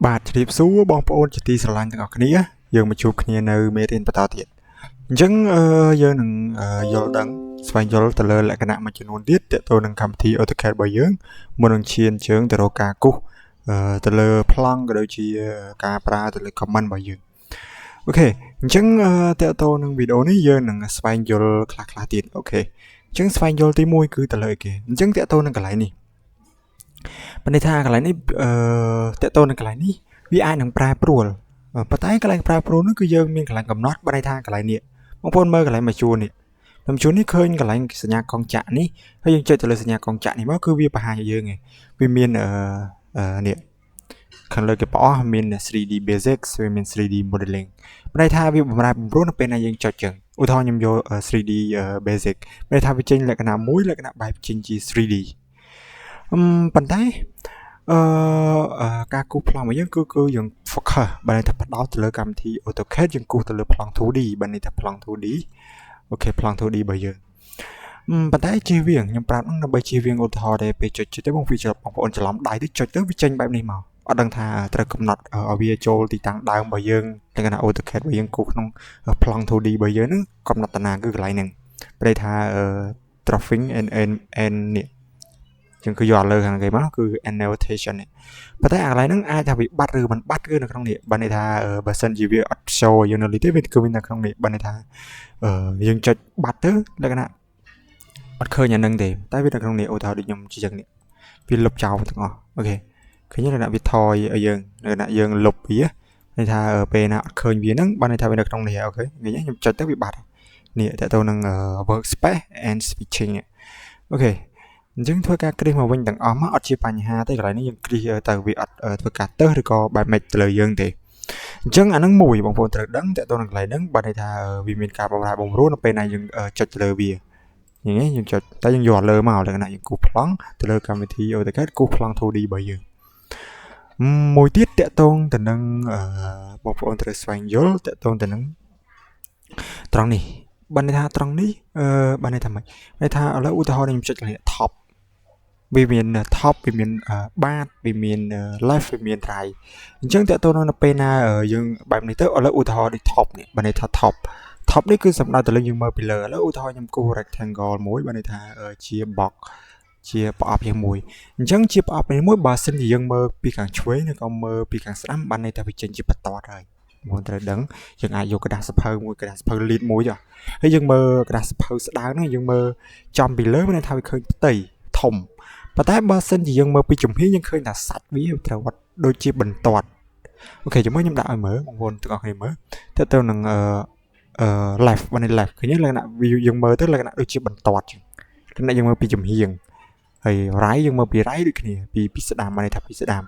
បាទជម្រាបសួរបងប្អូនជាទីស្រឡាញ់ទាំងអស់គ្នាយើងមកជួបគ្នានៅមេរៀនបន្តទៀតអញ្ចឹងយើងនឹងយល់ដឹងស្វែងយល់ទៅលើលក្ខណៈមួយចំនួនទៀតទាក់ទងនឹងកម្មវិធី AutoCAD របស់យើងមុននឹងឈានជើងទៅរកការគូសទៅលើប្លង់ក៏ដូចជាការប្រើទៅលើ comment របស់យើងអូខេអញ្ចឹងទាក់ទងនឹងវីដេអូនេះយើងនឹងស្វែងយល់ខ្លះៗទៀតអូខេអញ្ចឹងស្វែងយល់ទី1គឺទៅលើអីគេអញ្ចឹងទាក់ទងនឹងកន្លែងនេះប៉ុន្តែថាកន្លែងនេះតាក់ទងនឹងកន្លែងនេះវាអាចនឹងប្រែប្រួលប៉ុន្តែកន្លែងប្រែប្រួលនោះគឺយើងមានកន្លែងកំណត់បើន័យថាកន្លែងនេះបងប្អូនមើលកន្លែងមួយជួរនេះខ្ញុំជួរនេះឃើញកន្លែងសញ្ញាកងចក្រនេះហើយយើងចុចទៅលើសញ្ញាកងចក្រនេះមកគឺវាបង្ហាញឲ្យយើងឯងវាមាននេះខាងលើគេបអស់មាន 3D Basics វាមាន 3D Modeling បើន័យថាវាបំរែបំរួលនៅពេលណាយើងចុចចឹងឧទាហរណ៍ខ្ញុំយក 3D Basic បើន័យថាវាចេញលក្ខណៈមួយលក្ខណៈបែបចេញជា 3D ប៉ុន្តែការគូសប្លង់របស់យើងគឺយើង focus បើន័យថាផ្ដោតទៅលើកម្មវិធី AutoCAD យើងគូសទៅលើប្លង់ 2D បើន័យថាប្លង់ 2D អូខេប្លង់ 2D របស់យើងប៉ុន្តែជៀសវាងខ្ញុំប្រាប់ដើម្បីជៀសវាងឧទាហរណ៍ដែលពេលចុចទៅបងប្អូនច្រឡំដៃទៅចុចទៅវាចេញបែបនេះមកអត់ដឹងថាត្រូវកំណត់ឲ្យវាចូលទីតាំងដើមរបស់យើងលក្ខណៈ AutoCAD របស់យើងគូសក្នុងប្លង់ 2D របស់យើងហ្នឹងកំណត់តាណាគឺកន្លែងហ្នឹងប្រែថា drawing and នេះចឹងគឺយកលើខាងគេមកគឺ annotation នេះប៉ុន្តែអាកន្លែងហ្នឹងអាចថាវាបាត់ឬមិនបាត់គឺនៅក្នុងនេះបើន័យថាបើសិនជាវាអត់ show យើងនៅនេះទេវាគឺនៅក្នុងនេះបើន័យថាយើងចុចបាត់ទៅលក្ខណៈអត់ឃើញអាហ្នឹងទេតែវានៅក្នុងនេះឧទាហរណ៍ដូចខ្ញុំជាចឹងនេះវាលុបចោលទាំងអស់អូខេឃើញលក្ខណៈវាថយឲ្យយើងលក្ខណៈយើងលុបវាន័យថាពេលណាអត់ឃើញវាហ្នឹងបើន័យថាវានៅក្នុងនេះអូខេខ្ញុំចុចទៅវាបាត់នេះតើទៅនឹង workspace and switching អូខេអញ្ចឹងធ្វើការគ្រីសមកវិញទាំងអស់មកអត់ជាបញ្ហាទេកន្លែងនេះយើងគ្រីសទៅវាអត់ធ្វើការទៅឬក៏បែបម៉េចទៅលើយើងទេអញ្ចឹងអាហ្នឹងមួយបងប្អូនត្រូវដឹងតើទៅនឹងកន្លែងហ្នឹងបើន័យថាវាមានការបំរែបំរួលនៅពេលណាយើងចុចទៅលើវាយ៉ាងនេះយើងចុចតែយើងយកលើមកលក្ខណៈយើងគូសប្លង់ទៅលើកម្មវិធី AutoCAD គូសប្លង់ 2D របស់យើងមួយទៀតតើតងទៅនឹងបងប្អូនត្រូវស្វែងយល់តើតងទៅនឹងត្រង់នេះបើន័យថាត្រង់នេះបើន័យថាម៉េចន័យថាឥឡូវឧទាហរណ៍ខ្ញុំចុចកន្លែង topវាមាន top វាមានបាតវាមាន left វាមាន right អញ្ចឹងតើតើនៅពេលណាយើងបែបនេះទៅឥឡូវឧទាហរណ៍ដូច top នេះបើន័យថា top នេះគឺសំដៅទៅលើយើងមើលពីលើឥឡូវឧទាហរណ៍ខ្ញុំគូស rectangle មួយបើន័យថាជា box ជាប្រអប់ជាមួយអញ្ចឹងជាប្រអប់មួយបើសិនជាយើងមើលពីខាងឆ្វេងឬក៏មើលពីខាងស្ដាំបានន័យថាវាចេញជាបន្ទាត់ហើយបងត្រូវដឹងយើងអាចយកกระดาษសភៅមួយកระดาษសភៅលីតមួយចុះហើយយើងមើលกระดาษសភៅស្ដើងហ្នឹងយើងមើលចំពីលើមានថាវាឃើញផ្ទៃធំប៉ុន្តែបើសិនជាយើងមើលពីចំហៀងយើងឃើញថាសាច់វាត្រូវវត្តដូចជាបន្ទាត់អូខេជាមួយខ្ញុំដាក់ឲ្យមើលបងប្អូនទាំងអស់គ្នាមើលទៅនឹងleft បាន left ឃើញលក្ខណៈយើងមើលទៅលក្ខណៈដូចជាបន្ទាត់ចឹងលក្ខណៈយើងមើលពីចំហៀងហើយ right យើងមើលពី right ដូចគ្នាពីស្ដាំបានន័យថាពីស្ដាំ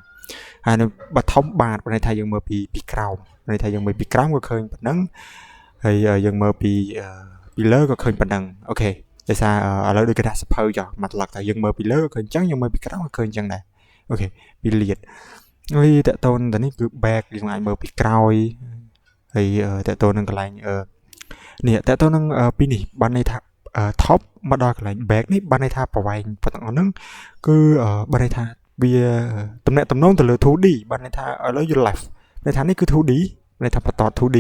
ហើយនៅបើធំបាទបានន័យថាយើងមើលពីក្រោមន័យថាយើងមើលពីក្រោមក៏ឃើញប៉ុណ្ណឹងហើយយើងមើលពីលើក៏ឃើញប៉ុណ្ណឹងអូខេដោយសារឥឡូវដូចกระดาษសភៅចុះមកត្រឡប់តែយើងមើលពីលើក៏ឃើញអញ្ចឹងយើងមើលពីក្រោមក៏ឃើញអញ្ចឹងដែរអូខេពីលៀតហើយតើតូនទៅនេះគឺ back យើងអាចមើលពីក្រោយហើយតើតូននឹងកន្លែងនេះតើតូននឹងពីនេះបានន័យថា top មកដល់កន្លែង back នេះបានន័យថាប្រវែងប៉ុណ្ណឹងហ្នឹងគឺបានន័យថាវាតំណែងតំណងទៅលើ 2D បានន័យថាឥឡូវ left ន័យថានេះគឺ 2D ន័យថាបន្ត 2D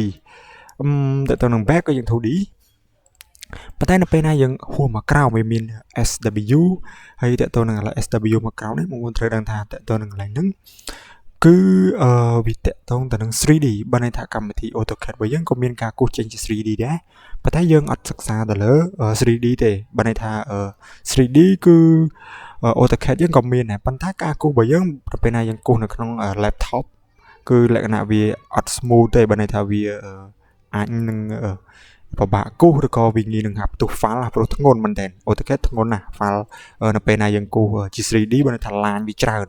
តើទៅនឹង back ក៏យើង 2D ប៉ុន្តែនៅពេលណាយើងហួសមកក្រោមវាមាន SW ហើយតើទៅនឹង SW មកក្រោមនេះបងប្អូនត្រូវដឹងថាតើទៅនឹងកន្លែងហ្នឹងគឺវាតកតងទៅនឹង 3D បើន័យថាកម្មវិធី AutoCAD របស់យើងក៏មានការគូសចេញជា 3D ដែរប៉ុន្តែយើងអត់សិក្សាទៅលើ 3D ទេបើន័យថា 3D គឺ AutoCAD យើងក៏មានដែរប៉ុន្តែការគូសរបស់យើងទៅពេលណាយើងគូសនៅក្នុង laptop គឺលក្ខណៈវាអត់ smooth ទេបើន័យថាវាអាចនឹងពិបាកគូសឬក៏វាងាយនឹងហាប់ផ្ទុះ file ព្រោះធ្ងន់មែនតើ AutoCAD ធ្ងន់ណាស់ file នៅពេលណាយើងគូសជា 3D បើន័យថាឡាញវាច្រើន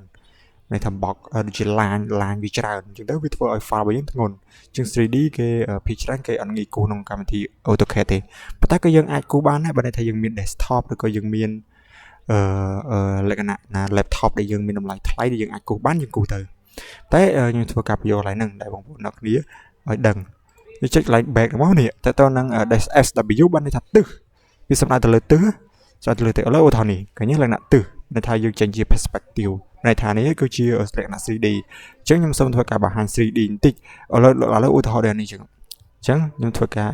ន័យថា box ដូចជាឡាញវាច្រើនអញ្ចឹងទៅវាធ្វើឲ្យ file របស់យើងធ្ងន់ជាង 3D គេភាគច្រើនគេអត់ងាយគូសក្នុងកម្មវិធី AutoCAD ទេប៉ុន្តែក៏យើងអាចគូសបានដែរបើន័យថាយើងមាន desktop ឬក៏យើងមានលក្ខណៈណា laptop ដែលយើងមានតម្លៃថ្លៃដែលយើងអាចគូសបានយើងគូសទៅតែខ្ញុំធ្វើការបញ្យល់កន្លែងហ្នឹងដែលបងប្អូនអ្នកគ្នាឲ្យដឹងចុចកន្លែង back របស់នេះតើតើនឹង SW បានន័យថាទិសវាសំដៅទៅលើទិសចុចទៅលើទិសឥឡូវឧទាហរណ៍នេះឃើញលក្ខណៈទិស ในថាយើងចេញជា perspective ในថានេះគឺជាលក្ខណៈ 3D អញ្ចឹងខ្ញុំសូមធ្វើការបង្ហាញ 3D បន្តិចឥឡូវឧទាហរណ៍ដូចនេះអញ្ចឹងខ្ញុំធ្វើការ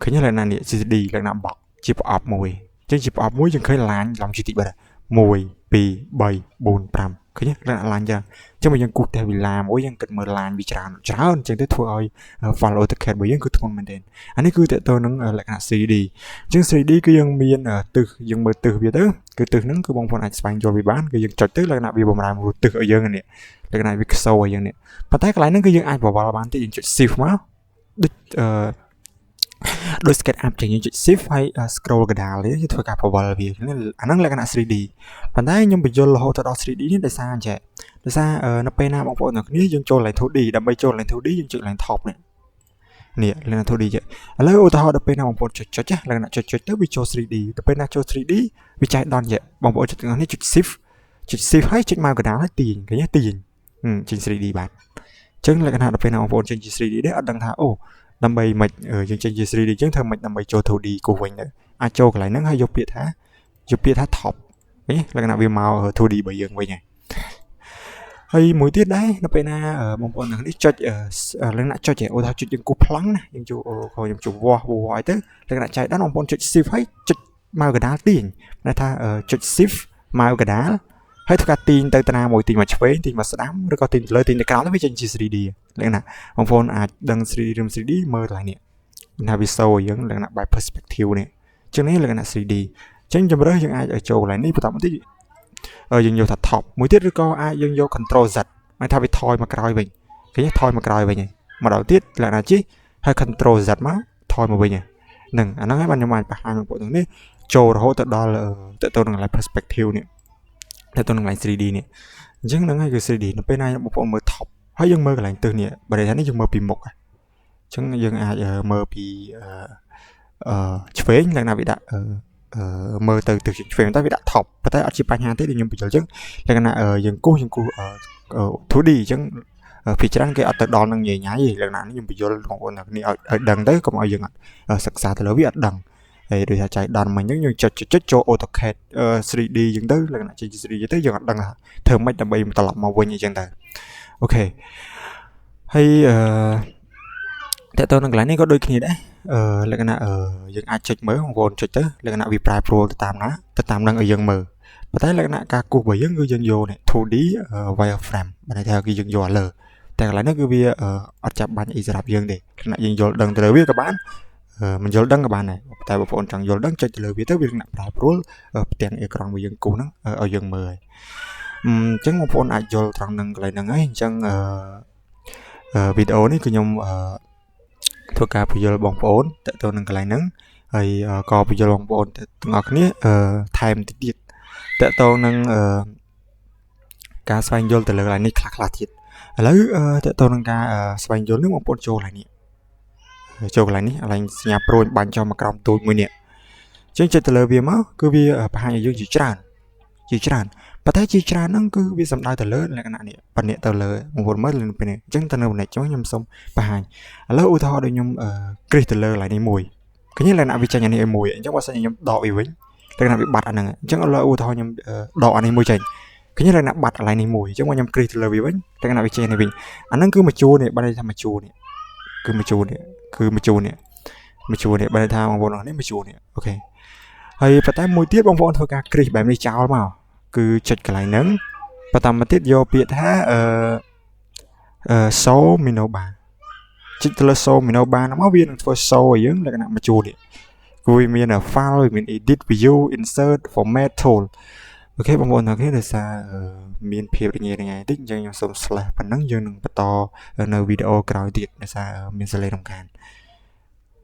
ឃើញលក្ខណៈនេះ 3D លក្ខណៈបកជាប្រអប់មួយអញ្ចឹងជាប្រអប់មួយយើងឃើញឡាញឡំជាតិចបាទ1 2 3 4 5ឃើញលក្ខណៈឡាញចឹងបើយើងគូសតែវិឡាមួយយើងគិតមើលឡាញវាច្រើនអញ្ចឹងទៅធ្វើឲ្យ file AutoCAD របស់យើងគឺធ្ងន់មែនទែនអានេះគឺតើតើនឹងលក្ខណៈ 3D អញ្ចឹង 3D គឺយើងមានទិសយើងមើលទិសវាទៅគឺទិសហ្នឹងគឺបងប្អូនអាចស្វែងយល់វាបានគឺយើងចុចទៅលក្ខណៈវាបំរើមួយទិសឲ្យយើងនេះលក្ខណៈវាខ្សោឲ្យយើងនេះប៉ុន្តែកន្លែងហ្នឹងគឺយើងអាចបវល់បានតិចយើងចុច shift មកដូច SketchUp ចឹងយើងចុច shift ហើយ scroll កណ្ដាលនេះធ្វើការបវល់វាអាហ្នឹងលក្ខណៈ 3D ប៉ុន្តែខ្ញុំបញ្យល់រហូតដល់ 3D នេះដោយសារនៅពេលណាបងប្អូនទាំងគ្នាយើងចូល line 2D ដើម្បីចូល line 2D យើងចុច line top នេះលក្ខណៈ 2D ចឹងឥឡូវឧទាហរណ៍ដល់ពេលណាបងប្អូនចុចលក្ខណៈចុចទៅវាចូល 3D ដល់ពេលណាចូល 3D វាចែកដនចឹងបងប្អូនចុចទាំងនេះចុច shift ហើយចុចមកកណ្ដាលហើយទាញឃើញទេទាញចេញ 3D បាទអញ្ចឹងលក្ខណៈដល់ពេលណាបងប្អូនចេញជា 3D ដែរអត់ដឹងថាអូដើម្បីមិនយើងចេញជា 3D ចឹងធ្វើមិនដើម្បីចូល 2D គូវិញទៅអាចចូលកន្លែងហ្នឹងហើយយកពាក្យថា top នេះលក្ខណៈវាមក 2D របស់យើងវិញហើយមួយទៀតដែរនៅពេលណាបងប្អូនទាំងនេះចុចលក្ខណៈចុចឧទាហរណ៍ចុចយើងគូប្លង់ណាយើងចូលខ្ញុំចូលវាស់ឲ្យទៅលក្ខណៈចែកដល់បងប្អូនចុច shift ហើយចុចមកកណ្ដាលទាញន័យថាចុច shift មកកណ្ដាលហើយធ្វើការទាញទៅតាណាមួយទាញមកឆ្វេងទាញមកស្ដាំឬក៏ទាញទៅលើទាញទៅក្រោមទៅវាចេញជា 3D លក្ខណៈបងប្អូនអាចដឹង 3D មើលកន្លែងនេះថាវាសូយើងលក្ខណៈ by perspective នេះអញ្ចឹងនេះលក្ខណៈ 3D អញ្ចឹងជំរឿសយើងអាចឲ្យចូលកន្លែងនេះបន្តមកទៀតយើងយកថា top មួយទៀតឬក៏អាចយើងយក control Z ហៅថាវាថយមកក្រោយវិញឃើញថយមកក្រោយវិញមកដល់ទៀតលក្ខណៈជីហើយ control Z មកថយមកវិញហ្នឹងអាហ្នឹងហើយបានខ្ញុំអាចបង្ហាញបងប្អូនទាំងនេះចូលរហូតទៅដល់ទៅនឹង live perspective នេះទៅនឹង line 3D នេះអញ្ចឹងហ្នឹងហើយគឺ 3D នៅពេលណាបងប្អូនមើល top ហើយយើងមើលកន្លែងទិសនេះបើថានេះយើងមើលពីមុខអញ្ចឹងយើងអាចមើលពីឆ្វេងលក្ខណៈវាដាក់មើលទៅទិសឆ្វេងតែវាដាក់ top ប៉ុន្តែអត់ជាបញ្ហាទេដូចខ្ញុំបញ្យល់អញ្ចឹងលក្ខណៈយើងគូស 2D អញ្ចឹងពីច្រើនគេអត់ទៅដល់នឹងញ៉ៃទេលក្ខណៈនេះខ្ញុំបញ្យល់បងប្អូនអ្នកនេះឲ្យដឹងទៅកុំឲ្យយើងអត់សិក្សាទៅលើវាអត់ដឹងហើយដូចថាចៃដន្យមិញអញ្ចឹងយើងចុចចូល AutoCAD 3D អញ្ចឹងទៅលក្ខណៈចេញជា 3D ទៅយើងអត់ដឹងថាធ្វើម៉េចដើម្បីត្រឡប់មកវិញអញ្ចឹងទៅអូខេហើយតើតើនឹងកន្លែងនេះក៏ដូចគ្នាដែរលក្ខណៈយើងអាចចុចមើលបងប្អូនចុចទៅលក្ខណៈវាប្រែប្រួលទៅតាមនឹងឲ្យយើងមើលប៉ុន្តែលក្ខណៈការគូសរបស់យើងគឺយើងយកនេះ 2D wireframe បានន័យថាគឺយើងយកលើតែកន្លែងនេះគឺវាអត់ចាប់បាញ់អីសម្រាប់យើងទេលក្ខណៈយើងយល់ដឹងទៅលើវាក៏បានមិនយល់ដឹងក៏បានដែរតែបងប្អូនចង់យល់ដឹងចុចទៅលើវាទៅវាលក្ខណៈប្រែប្រួលផ្ទាំងអេក្រង់របស់យើងគូសហ្នឹងឲ្យយើងមើលហើយអញ្ចឹងបងប្អូនអាចយល់ត្រង់នឹងកន្លែងហ្នឹងហើយអញ្ចឹងវីដេអូនេះគឺខ្ញុំធ្វើការបញ្យល់បងប្អូនតទៅនឹងកន្លែងហ្នឹងហើយក៏បញ្យល់បងប្អូនទាំងអស់គ្នាថែមតិចទៀតតទៅនឹងការស្វែងយល់ទៅលើកន្លែងនេះខ្លះទៀតឥឡូវតទៅនឹងការស្វែងយល់នេះបងប្អូនចូលកន្លែងនេះកន្លែងសញ្ញាព្រួយបាញ់ចុះមកក្រោមទូចមួយនេះអញ្ចឹងចុចទៅលើវាមកគឺវាបង្ហាញឲ្យយើងជាច្រើនប៉ុន្តែជាច្រើនហ្នឹងគឺវាសំដៅទៅលើលក្ខណៈនេះបនិកទៅលើបងប្អូនមើលពេលនេះអញ្ចឹងទៅនៅបនិកចុះខ្ញុំសូមបង្ហាញឥឡូវឧទាហរណ៍ដូចខ្ញុំគ្រីសទៅលើកន្លែងនេះមួយឃើញលក្ខណៈវាចេញអានេះឲ្យមួយអញ្ចឹងបើសិនខ្ញុំដកវាវិញលក្ខណៈវាបាត់អាហ្នឹងអញ្ចឹងឥឡូវឧទាហរណ៍ខ្ញុំដកអានេះមួយចេញឃើញលក្ខណៈបាត់កន្លែងនេះមួយអញ្ចឹងមកខ្ញុំគ្រីសទៅលើវាវិញលក្ខណៈវាចេញនេះវិញអាហ្នឹងគឺមួយជួរនេះបើន័យថាមួយជួរនេះគឺមួយជួរនេះបើន័យថាបងប្អូននេះមួយជួរនេះអូខេហើយប៉ុន្តែមួយទៀតបងប្អូនធ្វើការគ្រីសបែបនេះចោលមកគឺចុចកន្លែងហ្នឹងបន្តមកទៀតយកពាក្យថាshow menu bar ចុចទៅលើ show menu bar មកវានឹងធ្វើ show ឲ្យយើងលក្ខណៈមួយជួរនេះគឺវាមាន file វាមាន edit view insert format tool អូខេបងប្អូនទាំងគ្នាដោយសារមានភាពរញ៉េរញ៉ៃតិចអញ្ចឹងខ្ញុំសូម slash ប៉ុណ្ណឹងយើងនឹងបន្តនៅវីដេអូក្រោយទៀតដោយសារមានសលេងរំខាន